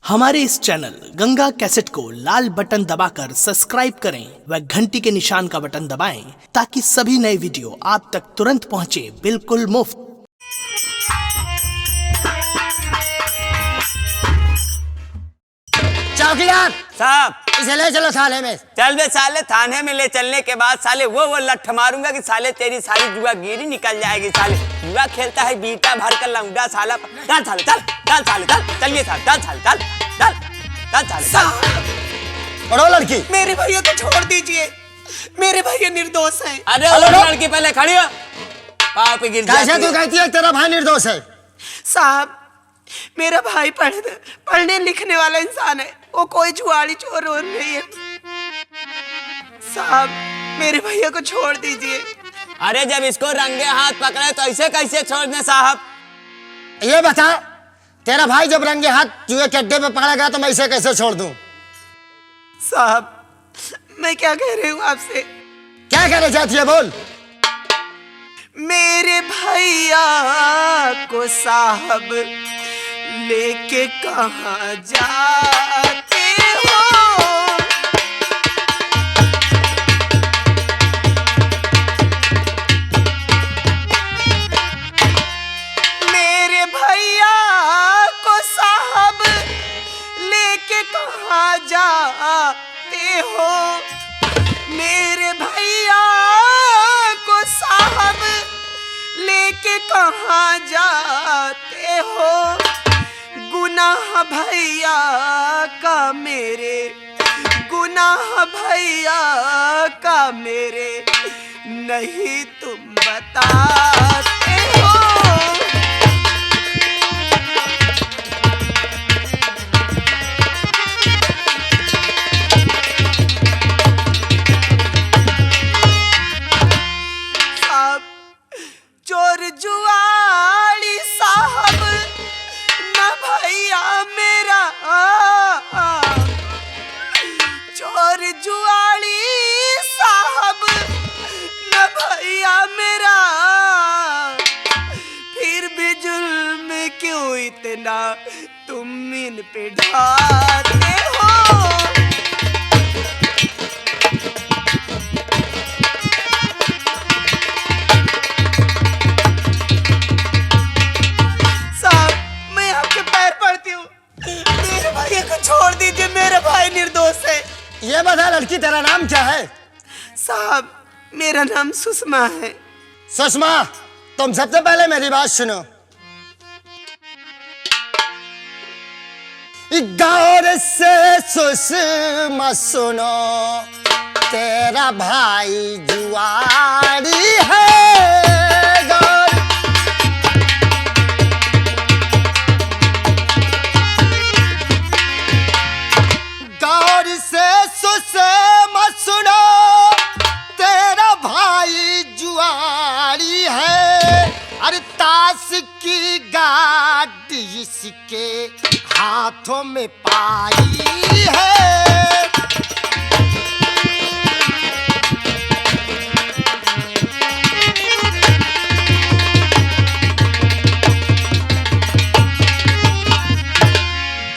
हमारे इस channel Ganga cassette को लाल बटन दबाकर सब्सक्राइब करें व घंटी के निशान का बटन दबाएं ताकि सभी नए वीडियो आप तक तुरंत पहुंचे बिल्कुल मुफ्त। चौकीदार साहब इसे ले चलो थाने में। चल बे साले, थाने में ले चलने के बाद साले वो लठ मारूंगा कि साले तेरी सारी जुआ गिरी निकल जाएगी। साले जुआ खेलता है बीटा भर कर लौंडा साला। चल साले चल चल साले चल चलिए साहब चल साले चल चल चल साले चल। पढ़ो लड़की। मेरे भैया को छोड़ दीजिए, मेरे भैया निर्दोष हैं। अरे वो लड़की पहले खड़ी हो, पाँव पे गिर जाती कैसे तू कहती है तेरा भाई निर्दोष है? साहब मेरा भाई पढ़ने लिखने वाला इंसान है, वो कोई जुआड़ी चोर और नहीं है। साहब मेरे भैया को छोड़ दीजिए। अरे जब इसको रंगे हाथ पकड़े तो ऐसे कैसे छोड़ने साहब? ये बता, तेरा भाई जब रंगे हाथ जुए के अड्डे पे पकड़ा गया तो मैं इसे कैसे छोड़ दूं? साहब मैं क्या कह रही हूँ आपसे? क्या कहना चाहती है बोल। मेरे भैया को साहब लेके कहाँ जाते हो? मेरे भैया को साहब लेके कहाँ जाते हो? मेरे भैया को साहब लेके कहाँ जाते हो? गुनाह भैया का मेरे, गुनाह भैया का मेरे नहीं तुम बताते हो। साहब चोर जुआड़ी साहब न भैया मेरा, चोर जुआड़ी साहब न भैया मेरा, फिर भी जुल्म क्यों इतना तुम इन पे ढाते हो? मेरे भैया को छोड़ दीजिए, मेरा भाई निर्दोष है। ये बता लड़की, तेरा नाम क्या है? साहब मेरा नाम सुषमा है। सुषमा, तुम सबसे पहले मेरी बात सुनो। गौर से सुषमा सुनो, तेरा भाई जुआरी है। सुनो तेरा भाई जुआरी है। अरे ताश की गाड़ी इसके हाथों में पाई है।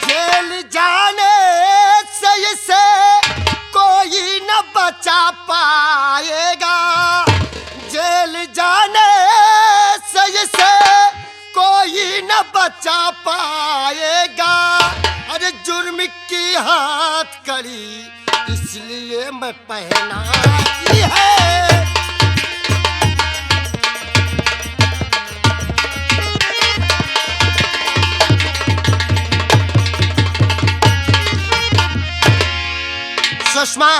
जेल जाने से इसे कोई न बचा पाएगा, जेल जाने से इसे कोई न बचा पाएगा। अरे जुर्म की हाथ कड़ी इसलिए मैं पहनाई है। सुषमा,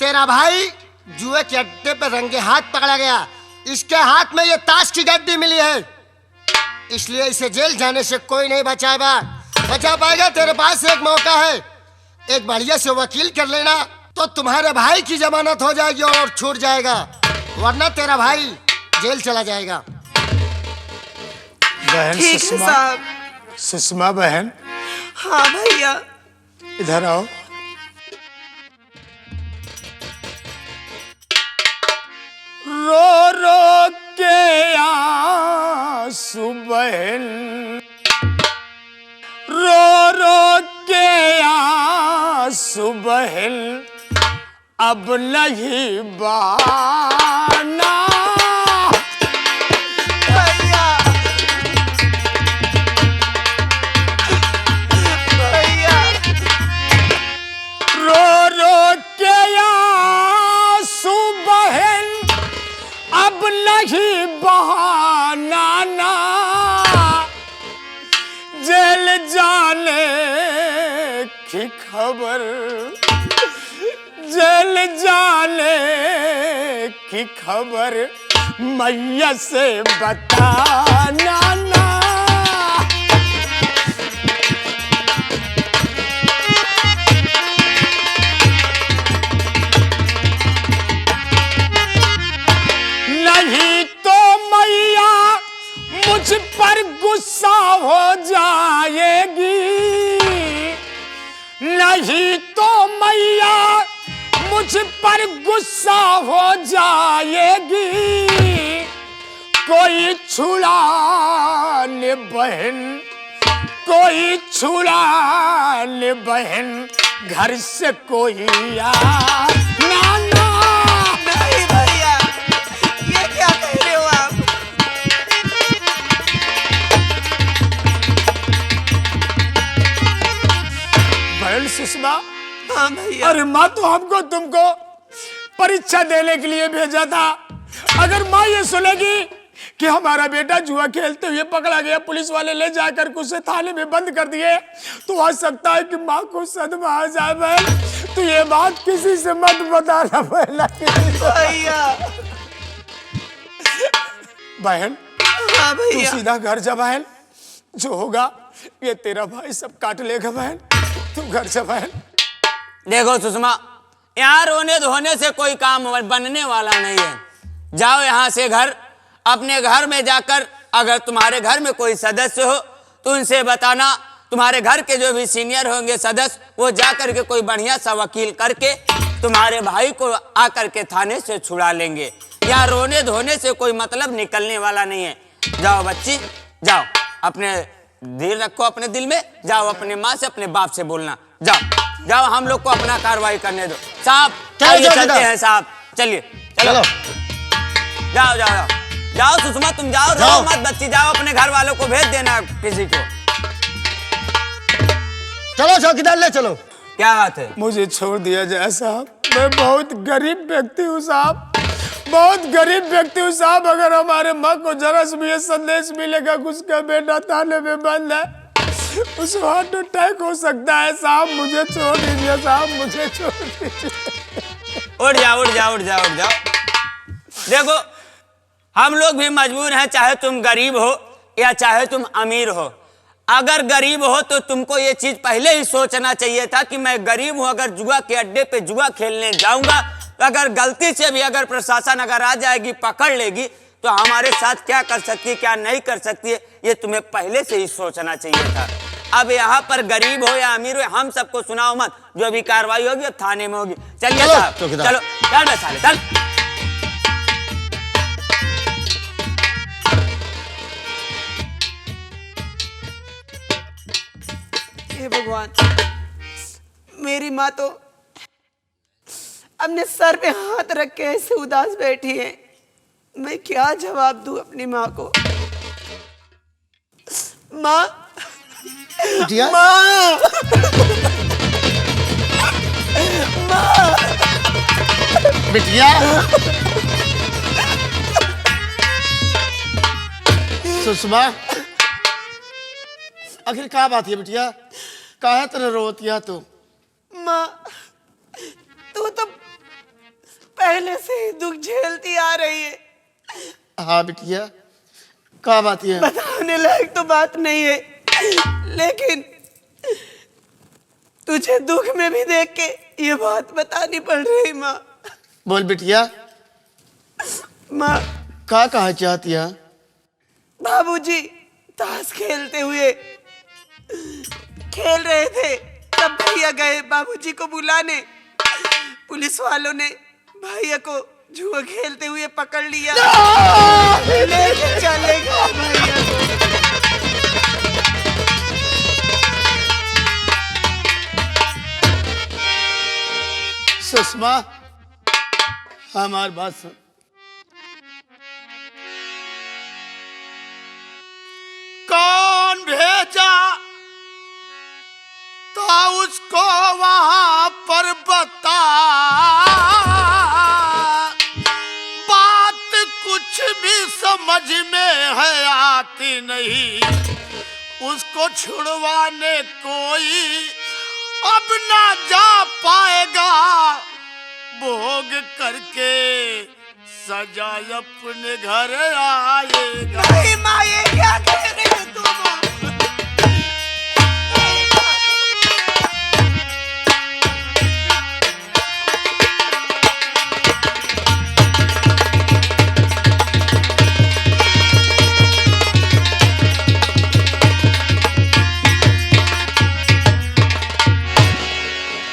तेरा भाई जुए के अड्डे पे रंगे हाथ पकड़ा गया। इसके हाथ में ये ताश की गड्डी मिली है, इसलिए इसे जेल जाने से कोई नहीं बचा पाएगा। तेरे पास एक मौका है, एक बढ़िया से वकील कर लेना तो तुम्हारे भाई की जमानत हो जाएगी और छूट जाएगा, वरना तेरा भाई जेल चला जाएगा। बहन ठीक है सुषमा, साहब। सुषमा बहन हाँ भैया। इधर आओ। रो रो के आंसू बहन रो रो सुबहन अब नहीं बहाना। भैया भैया रो रो के आंसू बहन अब नहीं बहाना ना। जेल जाने की खबर, जेल जाने की खबर मैया से बताना ना। नहीं तो मैया मुझ पर गुस्सा हो जाएगी। नहीं तो मैया मुझ पर गुस्सा हो जाएगी। कोई छुड़ाने बहन, कोई छुड़ाने बहन घर से कोई आ ना ना। नहीं भैया ये क्या कह रहे हो आप? बहन सुषमा, हाँ भैया अरे माँ तो हमको तुमको परीक्षा देने के लिए भेजा था। अगर माँ ये सुनेगी कि हमारा बेटा जुआ खेलते हुए पकड़ा गया, पुलिस वाले ले जाकर उसे थाने में बंद कर दिए, तो हो सकता है कि माँ को सदमा आ जाए। बहन तो ये बात किसी से मत बताना भैया। बहन हाँ तू भैया सीधा घर जा बहन, जो होगा ये तेरा भाई सब काट लेगा। बहन तू घर जा बहन। देखो सुषमा, यहाँ रोने धोने से कोई काम बनने वाला नहीं है। जाओ यहाँ से घर, अपने घर में जाकर अगर तुम्हारे घर में कोई सदस्य हो तो उनसे बताना, तुम्हारे घर के जो भी सीनियर होंगे सदस्य, वो जाकर के कोई बढ़िया सा वकील करके तुम्हारे भाई को आकर के थाने से छुड़ा लेंगे। यहाँ रोने धोने से कोई मतलब निकलने वाला नहीं है। जाओ बच्ची जाओ, अपने दिल रखो अपने दिल में, जाओ अपने माँ से अपने बाप से बोलना। जाओ जाओ, हम लोग को अपना कार्रवाई करने दो। साहब आइए चलते हैं साहब, चलिए चलो जाओ जाओ जाओ जाओ सुषमा तुम जाओ, रो मत बच्ची, जाओ अपने घर वालों को भेज देना किसी को। चलो चौकीदार ले चलो। क्या बात है? मुझे छोड़ दिया जाए साहब, मैं बहुत गरीब व्यक्ति हूँ साहब, बहुत गरीब व्यक्ति हूँ साहब। अगर हमारे माँ को जरा से भी ये संदेश मिलेगा कि उसका बेटा थाने में बंद है, उसको हार्ट अटैक हो सकता है साहब। मुझे छोड़ दीजिए साहब, मुझे छोड़ दीजिए। उठ जाओ उठ जाओ उठ जाओ उठ जाओ। देखो हम लोग भी मजबूर हैं, चाहे तुम गरीब हो या चाहे तुम अमीर हो। अगर गरीब हो तो तुमको ये चीज पहले ही सोचना चाहिए था कि मैं गरीब हूं, अगर जुआ के अड्डे पे जुआ खेलने जाऊंगा तो अगर गलती से भी अगर प्रशासन अगर आ जाएगी, पकड़ लेगी, तो हमारे साथ क्या कर सकती है क्या नहीं कर सकती है, ये तुम्हें पहले से ही सोचना चाहिए था। अब यहाँ पर गरीब हो या अमीर हो, हम सबको सुनाओ मत, जो भी कार्रवाई होगी थाने में होगी। चलिए साहब चलो, चल बे साले चल। हे भगवान, मेरी माँ तो अपने सर पे हाथ रख के ऐसे उदास बैठी है। मैं क्या जवाब दूं अपनी माँ को? माँ बिटिया माँ बिटिया सुषमा, आखिर क्या बात है बिटिया, काहे तरह रोतिया तू? माँ तू तो पहले से ही दुख झेलती आ रही है। हाँ बिटिया, क्या बात है? बताने लायक तो बात नहीं है, लेकिन तुझे दुख में भी देख के ये बात बतानी पड़ रही। माँ बोल बिटिया, माँ क्या कहा चाहती है? बाबूजी ताश खेल रहे थे, तब भैया गए बाबूजी को बुलाने। पुलिस वालों ने भैया को जुआ खेलते हुए पकड़ लिया, लेके चले गए भैया को। सुषमा, हमारी बात सुन। कौन भेजा तो उसको वहां पर बता, बात कुछ भी समझ में है आती नहीं, उसको छुड़वाने कोई अब ना जा पाएगा, भोग करके सजा अपने घर आएगा। नहीं माँ, ये क्या कह रही हो तुम?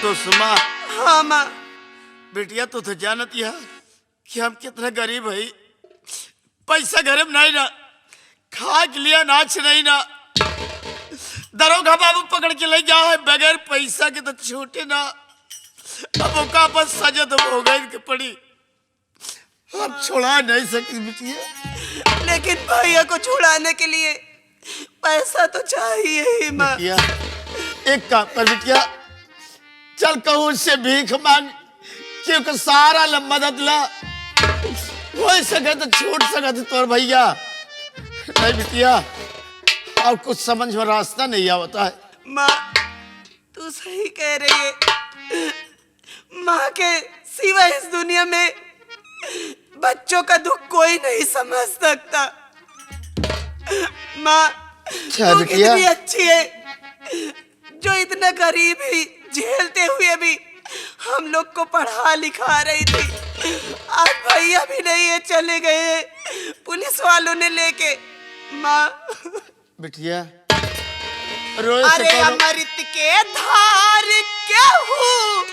सुषमा, हाँ माँ। बेटिया तू तो जानती है कि हम कितने गरीब है, पैसा घर में नहीं ना, खा के लिए नाच नहीं ना, दरोगा बाबू पकड़ के ले जाओ है बगैर पैसा के तो छूटे ना, अब उनका बस सजा तो हो गई के पड़ी, अब छुड़ा नहीं सकती बेटिया। लेकिन भैया को छुड़ाने के लिए पैसा तो चाहिए ही माँ। बेटिया एक काम कर बेटिया, चल कहूँ उससे भीख मांग, क्योंकि सारा मदद ला, हो सके तो छूट सके तो तोर भैया। नहीं बिटिया, और कुछ समझ में रास्ता नहीं आता है। माँ तू सही कह रही है, माँ के सिवा इस दुनिया में बच्चों का दुख कोई नहीं समझ सकता। माँ क्या तू बिटिया? कितनी अच्छी है, जो इतना गरीब ही झेलते हुए भी हम लोग को पढ़ा लिखा रही थी। आज भैया भी नहीं है, चले गए पुलिस वालों ने लेके। माँ बिटिया रोए से अरे करो। अमृत के धार के हूँ,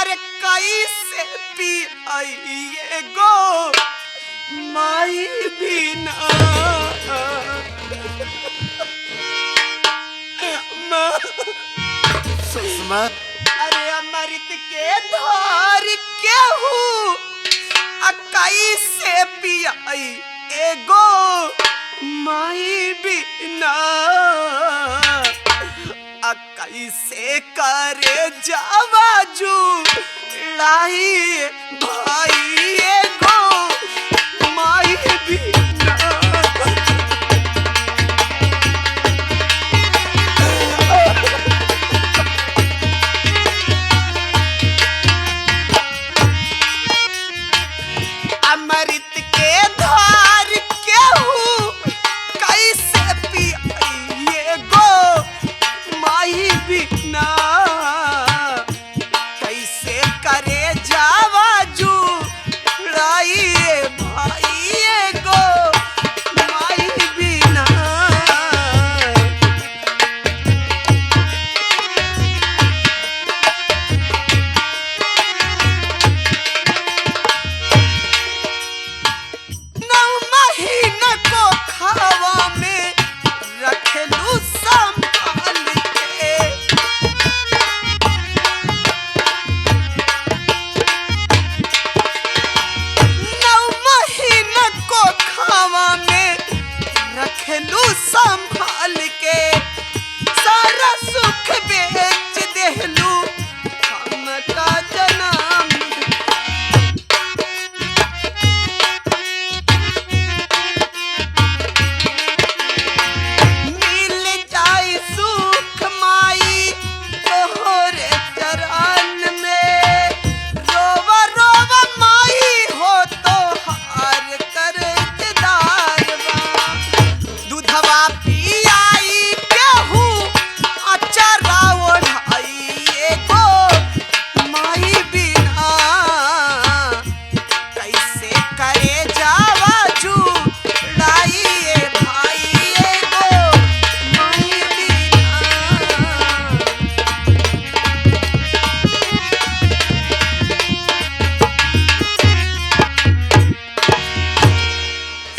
अरे कैसे पी आई ये गो माई बिना। माँ सुषमा, अरे अमृत के धार के हूँ, कैसे पी आई एगो माई बिना। कैसे करे जावाजू लाई भाई एगो माई बिना। अमृत के धार के हूँ, कैसे पी ये गो माही बिना। कैसे करे जावाजू लाई भाई ये गो माही बिना। नौ महीने को खावा में रखलू संभाल के। नौ महीने को खावा में रखलू संभाल के। सारा सुख बेच देहलू हमका जन्म। मिल जाई सुख माई तोहरे चरण में। रोवा रोवा माई हो तो हार कर्जदार बा। दूधवा पियाई केहू अचारा ओढ़ाई एगो माई बिना। कैसे करे जावाजू लाई ए भाई एगो माई बिना।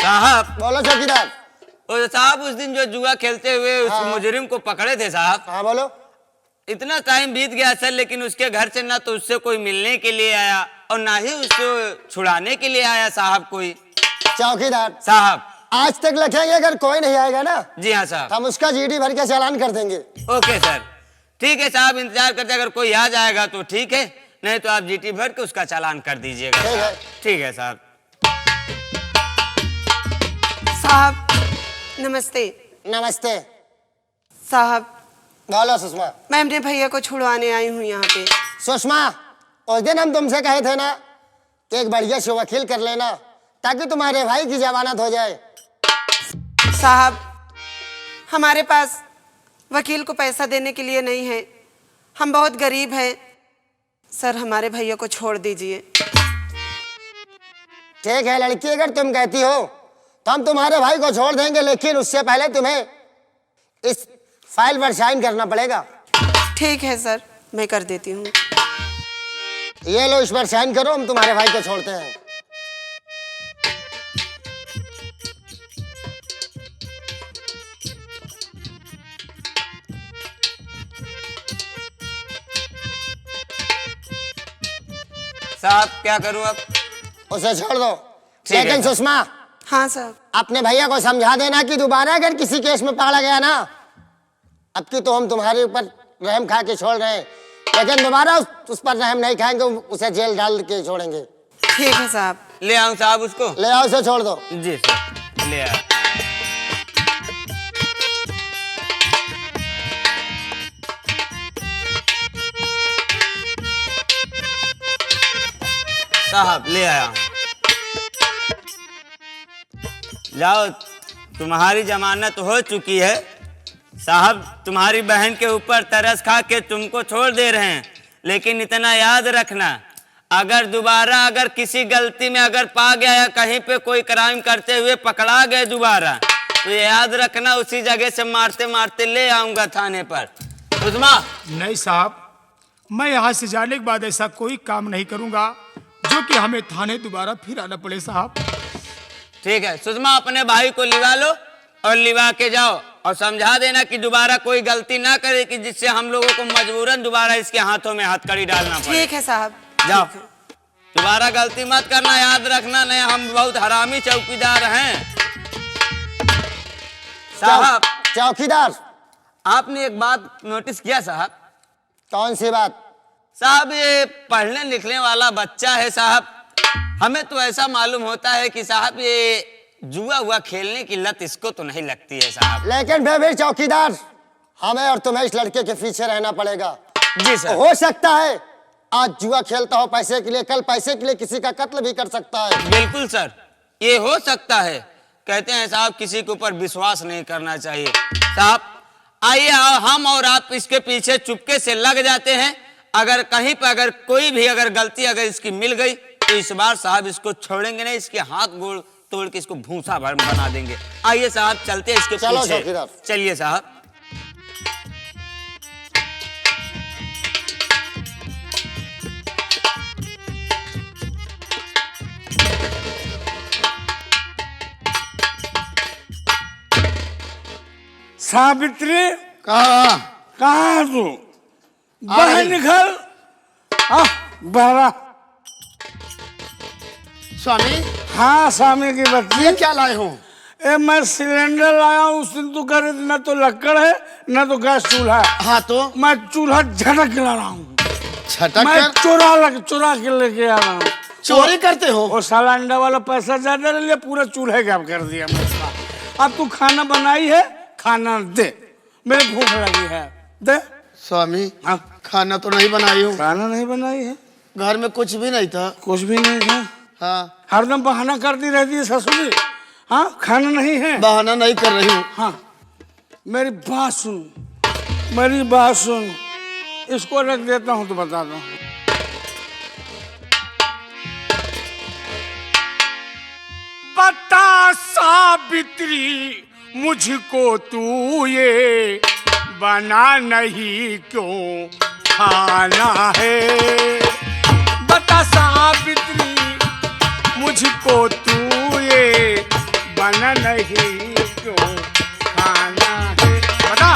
साहब, बोलो चौकीदार। और साहब उस दिन जो जुआ खेलते हुए उस मुजरिम को पकड़े थे साहब, हाँ बोलो। इतना टाइम बीत गया सर, लेकिन उसके घर से ना तो उससे कोई मिलने के लिए आया और ना ही उसको छुड़ाने के लिए आया साहब कोई। चौकीदार साहब आज तक लिखेंगे, अगर कोई नहीं आएगा ना जी हाँ साहब, हम उसका जीडी भर के चालान कर देंगे। ओके सर, ठीक है साहब, इंतजार करते, अगर कोई आ जाएगा तो ठीक है, नहीं तो आप जीटी भर के उसका चालान कर दीजिएगा। ठीक है। ठीक है साहब। साहब नमस्ते। नमस्ते। साहब बोलो सुषमा। मैं अपने भैया को छुड़वाने आई हूँ यहाँ पे। सुषमा, उस दिन हम तुमसे कहे थे ना कि एक बढ़िया से वकील कर लेना ताकि तुम्हारे भाई की जमानत हो जाए। साहब हमारे पास वकील को पैसा देने के लिए नहीं है, हम बहुत गरीब हैं। सर हमारे भैया को छोड़ दीजिए। ठीक है लड़की, अगर तुम कहती हो तो हम तुम्हारे भाई को छोड़ देंगे, लेकिन उससे पहले तुम्हें इस फाइल पर साइन करना पड़ेगा। ठीक है सर, मैं कर देती हूँ। ये लो, इस पर साइन करो, हम तुम्हारे भाई को छोड़ते हैं। साहब क्या करूं अब? उसे छोड़ दो। ठीक है लेकिन सर। सुषमा, हाँ साहब। अपने भैया को समझा देना कि दोबारा अगर किसी केस में पकड़ा गया ना, अब की तो हम तुम्हारे ऊपर रहम खा के छोड़ रहे हैं, लेकिन दोबारा उस पर रहम नहीं खाएंगे, उसे जेल डाल के छोड़ेंगे। ठीक है साहब। ले आऊं साहब उसको? ले आओ, उसे छोड़ दो। जी सर, ले आओ। साहब ले आया हूं। जाओ, तुम्हारी जमानत हो चुकी है साहब। तुम्हारी बहन के ऊपर तरस खा के तुमको छोड़ दे रहे हैं, लेकिन इतना याद रखना, अगर दोबारा अगर किसी गलती में अगर पा गया या कहीं पे कोई क्राइम करते हुए पकड़ा गए दोबारा, तो याद रखना उसी जगह से मारते मारते ले आऊंगा थाने पर। उस्मा नहीं साहब, मैं यहाँ से जाने के बाद ऐसा कोई काम नहीं करूँगा जो कि हमें थाने दोबारा फिर आना पड़े साहब। ठीक है, सुषमा अपने भाई को लिवा लो और लिवा के जाओ और समझा देना कि दोबारा कोई गलती ना करे, कि जिससे हम लोगों को मजबूरन दोबारा इसके हाथों में हथकड़ी डालना पड़े। ठीक है साहब। जाओ, दोबारा गलती मत करना, याद रखना, नहीं हम बहुत हरामी चौकीदार हैं। साहब चौकीदार, आपने एक बात नोटिस किया साहब? कौन सी बात? साहब ये पढ़ने लिखने वाला बच्चा है साहब, हमें तो ऐसा मालूम होता है कि साहब ये जुआ हुआ खेलने की लत इसको तो नहीं लगती है साहब। लेकिन फिर चौकीदार, हमें और तुम्हें इस लड़के के पीछे रहना पड़ेगा। जी सर। हो सकता है आज जुआ खेलता हो पैसे के लिए, कल पैसे के लिए किसी का कत्ल भी कर सकता है। बिल्कुल सर, ये हो सकता है। कहते हैं साहब किसी के ऊपर विश्वास नहीं करना चाहिए। साहब आइए, हम और आप इसके पीछे चुपके से लग जाते हैं, अगर कहीं पर अगर कोई भी अगर गलती अगर इसकी मिल गई तो इस बार साहब इसको छोड़ेंगे नहीं, इसके हाथ गोड़ तोड़ के इसको भूसा भर बना देंगे। आइए साहब चलते हैं इसके चलो पीछे। चौकीदार। चलिए साहब। सावित्री, कहा कहाँ है तू? आ बाहर रही। निकल। बहरा। स्वामी, हाँ स्वामी की बच्ची। ये क्या लाए हो? ए मैं सिलेंडर लाया हूँ, उस दिन तू करे न तो लक्कड़ है न तो गैस चूल्हा है। हाँ तो मैं चूल्हा झटक के ला रहा हूँ। छटक मैं कर चुरा के लेके आ रहा हूँ। चोरी करते हो? वो साला अंडा वाला पैसा ज्यादा ले लिया, पूरा चूल्हे गायब कर दिया मेरा। अब तू खाना बनाई है, खाना दे, मेरे भूख लगी है, दे। स्वामी, हाँ। खाना तो नहीं बनाई हूँ, खाना नहीं बनाई है? घर में कुछ भी नहीं था। कुछ भी नहीं था? हाँ, हरदम बहाना करती रहती है ससुरी। हाँ, खाना नहीं है? बहाना नहीं कर रही हूँ। हाँ, मेरी बात सुन, मेरी बात सुन, इसको रख देता हूँ तो बता दो। बता सावित्री, मुझको तू ये बना नहीं क्यों खाना है? बता सावित्री, मुझको तू ये बना नहीं क्यों खाना है? बता।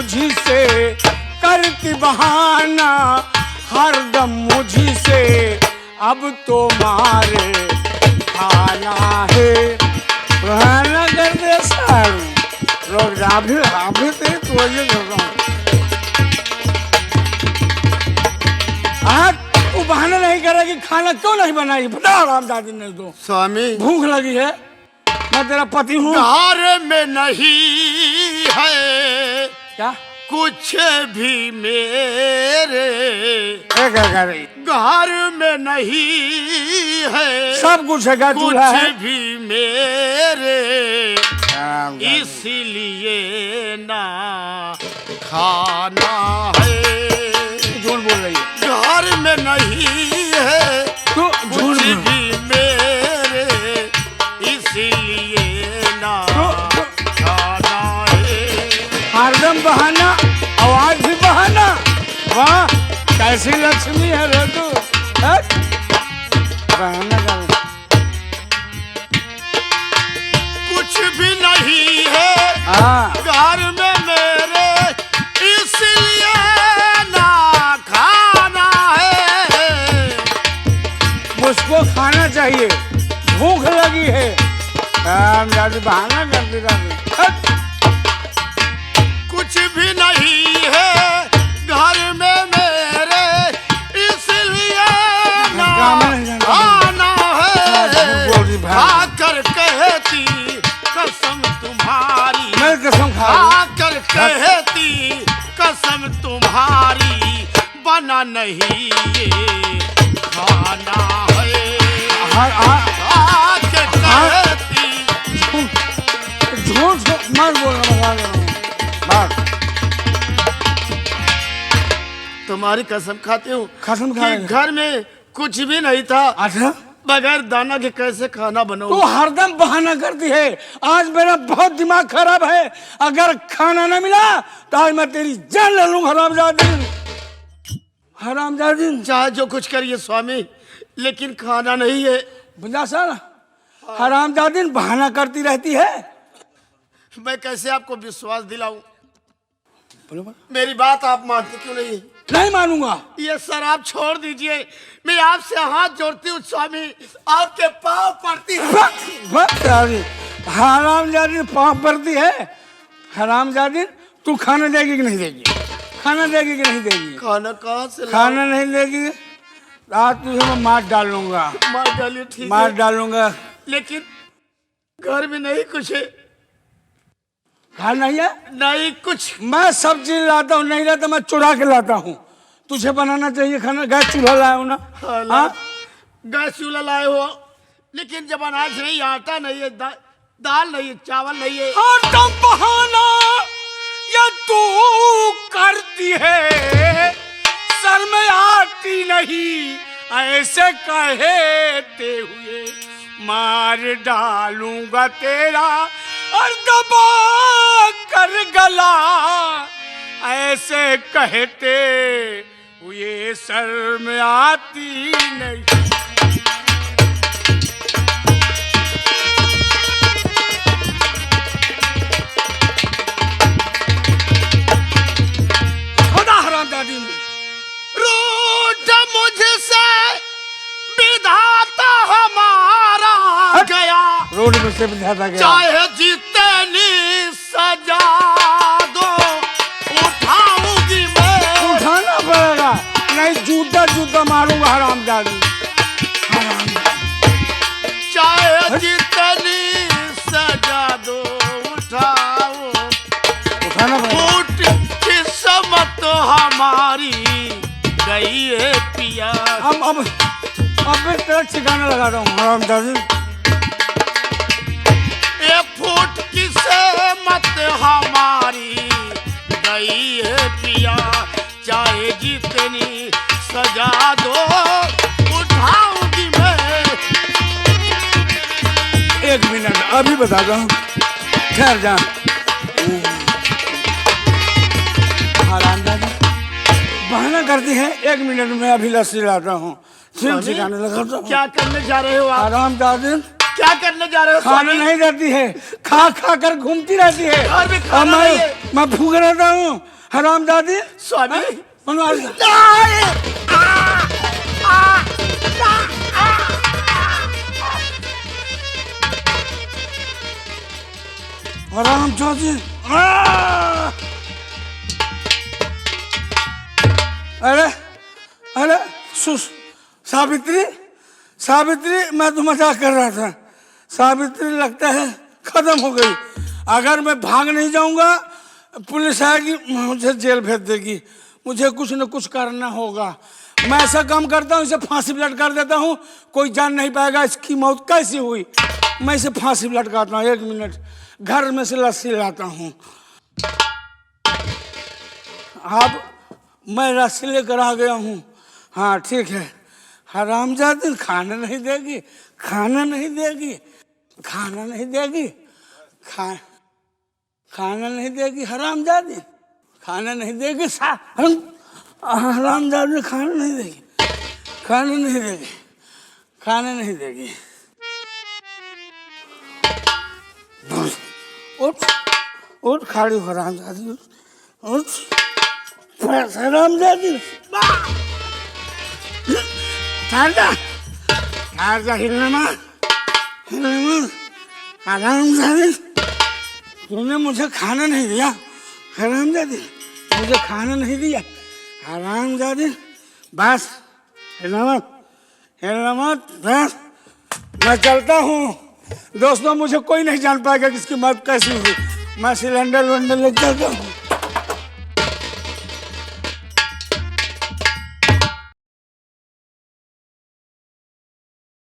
मुझी से करती बहाना, हरदम मुझी से अब तो मारे खाना है। बहाना कर दे सर लोग अभी से तो ये कर रहा हूँ। तू बहाना नहीं करेगी, खाना क्यों नहीं बनाएगी? बता रामदादी ने तो स्वामी भूख लगी है, मैं तेरा पति हूँ। घर में नहीं है क्या कुछ भी मेरे, क्या कर रही? घर में नहीं है सब कुछ है, क्या कुछ चूल्हा है? भी मेरे, इसलिए ना खाना है। झूठ बोल रही है घर में नहीं है तू, कुछ झूठ बोल। भी मेरे, इसलिए ना खाना है। हरदम बहाना, आवाज भी बहाना। वाह कैसी लक्ष्मी है रे तू। हट। बहाना कर। कुछ भी नहीं है हाँ घर में मेरे, इसलिए ना खाना है। मुझको खाना चाहिए, भूख लगी है। बहाना करती रहती। हट। कुछ भी नहीं है घर में मेरे, इसलिए ना खाना है। खाकर कहती कसम तुम्हारी, मैं कसम खा रही हूँ। खाकर कहती कसम तुम्हारी, बना नहीं ये खाना है। खाकर कहती झूठ मत बोलना, तुम्हारी कसम खाती हूँ कसम खा कि रहे। घर में कुछ भी नहीं था। अच्छा बगैर दाना के कैसे खाना तू बनाऊं? हरदम बहाना करती है। आज मेरा बहुत दिमाग खराब है, अगर खाना न मिला तो आज मैं तेरी जान ले लूंगा। हरामजादी चाहे जो कुछ करिए स्वामी, लेकिन खाना नहीं है। 50 साल हरामजादी बहाना करती रहती है। मैं कैसे आपको विश्वास दिलाऊं? बोलो मेरी बात आप मानते क्यों नहीं? नहीं मानूंगा। ये शराब छोड़ दीजिए, मैं आपसे हाथ जोड़ती हूँ स्वामी, आपके पाँव पड़ती हूँ। हरामजादी पाँव पड़ती है। हरामजादी तू खाना देगी कि नहीं देगी? खाना देगी कि नहीं देगी? खाना कहाँ से लाऊं? खाना नहीं देगी आज तुझे मैं मार डालूंगा। मार डालिए ठीक मार है, डालूंगा। लेकिन घर में नहीं कुछ है, खाना नहीं है? नहीं कुछ। मैं सब चीज लाता हूँ, नहीं लाता मैं चुरा के लाता हूँ। तुझे बनाना चाहिए खाना। गैस चूल्हा लाया हूँ ना? हाँ? गैस चूल्हा लाए हो, लेकिन जब अनाज नहीं, आटा नहीं है, दाल नहीं है, चावल नहीं है। हरदम बहाना ये तू करती है, सर में आती नहीं, ऐसे कहते हुए मार डालूंगा तेरा और दबा कर गला, ऐसे कहते हुए सर में आती नहीं। दादी रूठ मुझसे विधाता हमारा गया, रोड में से बिठाता गया। चाहे जितनी सजा दो उठाऊंगी मैं। उठाना पड़ेगा, नहीं जूता जूता मारूंगा। हरामजादी चाहे जितनी सजा दो उठाओ, उठाना पड़ेगा। फूट किस्मत हमारी गई है पिया। अब तेरा ठिकाना लगा रहा हूँ। हरामजादी ये फूट किस्मत हमारी गई है पिया, चाहे जितनी सजा दो उठाऊंगी मैं। 1 मिनट अभी बताता हूँ, ठहर जा। हरामजादी बहाना करती है। 1 मिनट में अभी लस्सी लाता हूँ, फिर ठिकाने लगाता हूँ। क्या करने जा रहे हो आप? हरामजादी क्या करने जा रहे हो खाना स्वामी? नहीं देती है, खा खा कर घूमती रहती है। घर में और खाना नहीं है। मैं भूख रहता हूँ हरामजादी। स्वामी हरामजादी। अरे अरे सावित्री, सावित्री, मैं तो मजाक कर रहा था। सावित्री लगता है खत्म हो गई। अगर मैं भाग नहीं जाऊंगा पुलिस आएगी, मुझे जेल भेज देगी। मुझे कुछ न कुछ करना होगा। मैं ऐसा काम करता हूँ, इसे फांसी पर लटका देता हूँ, कोई जान नहीं पाएगा इसकी मौत कैसी हुई। मैं इसे फांसी पर लटकाता हूँ। 1 मिनट, घर में से लस्सी लाता हूँ। अब मैं रस्सी लेकर आ गया हूँ। हाँ ठीक है। हरामजादी खाना नहीं देगी, खाना नहीं देगी, खाना नहीं देगी, खाना नहीं देगी हरामजादी, खाना नहीं देगी। हरामजादी खाना नहीं देगी, खाना नहीं देगी, खाना नहीं देगी। उठ उठ, खड़ी हो हरामजादी, उठ हरामजादी। हिलने मत, हिलने मत हरामजादी। तूने मुझे खाना नहीं दिया हरामजादी, मुझे खाना नहीं दिया हरामजादी। बस हिलना मत, हिलना मत, बस मैं चलता हूँ। दोस्तों मुझे कोई नहीं जान पाएगा कि इसकी मौत कैसी हुई। मैं सिलेंडर वेंडर ले चलता हूँ।